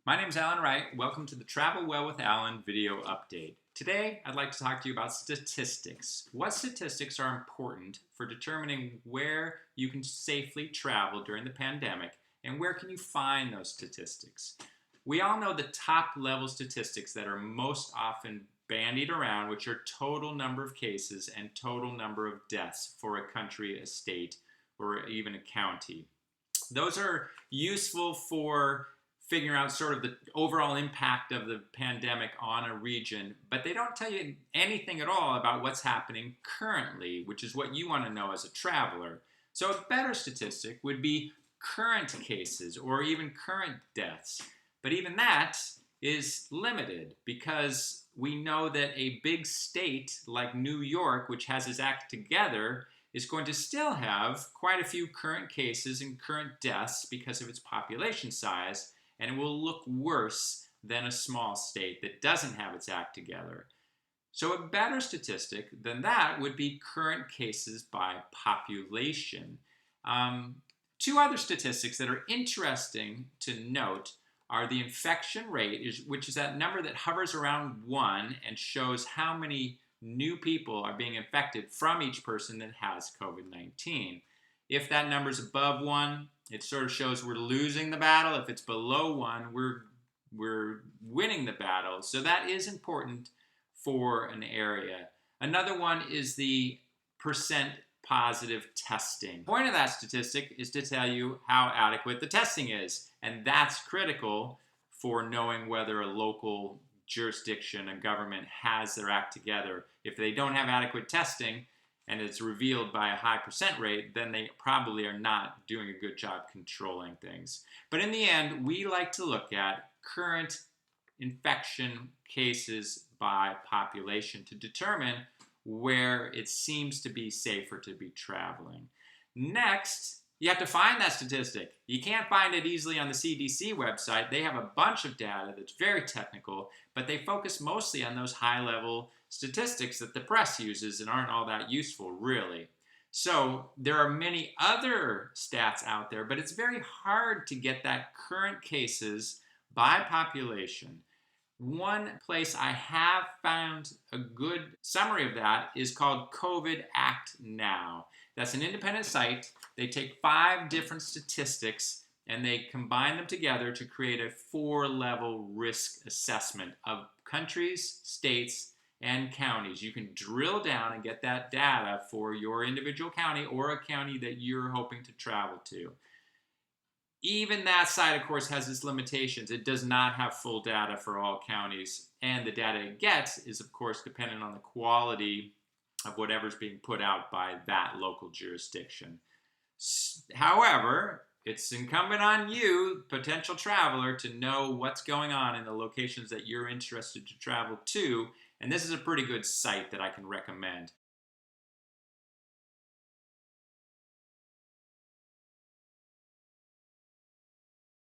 My name is Allan Wright. Welcome to the Travel Well with Allan video update. Today, I'd like to talk to you about statistics. What statistics are important for determining where you can safely travel during the pandemic and where can you find those statistics? We all know the top level statistics that are most often bandied around, which are total number of cases and total number of deaths for a country, a state, or even a county. Those are useful for figuring out sort of the overall impact of the pandemic on a region, but they don't tell you anything at all about what's happening currently, which is what you want to know as a traveler. So a better statistic would be current cases or even current deaths. But even that is limited because we know that a big state like New York, which has its act together, is going to still have quite a few current cases and current deaths because of its population size, and it will look worse than a small state that doesn't have its act together. So a better statistic than that would be current cases by population. Two other statistics that are interesting to note are the infection rate, which is that number that hovers around 1 and shows how many new people are being infected from each person that has COVID-19. If that number is above 1, it sort of shows we're losing the battle. If it's below 1, we're winning the battle. So that is important for an area. Another one is the percent positive testing. The point of that statistic is to tell you how adequate the testing is. And that's critical for knowing whether a local jurisdiction, a government, has their act together. If they don't have adequate testing, and it's revealed by a high percent rate, then they probably are not doing a good job controlling things. But in the end, we like to look at current infection cases by population to determine where it seems to be safer to be traveling. Next, you have to find that statistic. You can't find it easily on the CDC website. They have a bunch of data that's very technical, but they focus mostly on those high-level statistics that the press uses and aren't all that useful, really. So there are many other stats out there, but it's very hard to get that current cases by population. One place I have found a good summary of that is called COVID Act Now. That's an independent site. They take 5 different statistics and they combine them together to create a 4-level risk assessment of countries, states, and counties. You can drill down and get that data for your individual county or a county that you're hoping to travel to. Even that site, of course, has its limitations. It does not have full data for all counties, and the data it gets is, of course, dependent on the quality of whatever's being put out by that local jurisdiction. However, it's incumbent on you, potential traveler, to know what's going on in the locations that you're interested to travel to, and this is a pretty good site that I can recommend.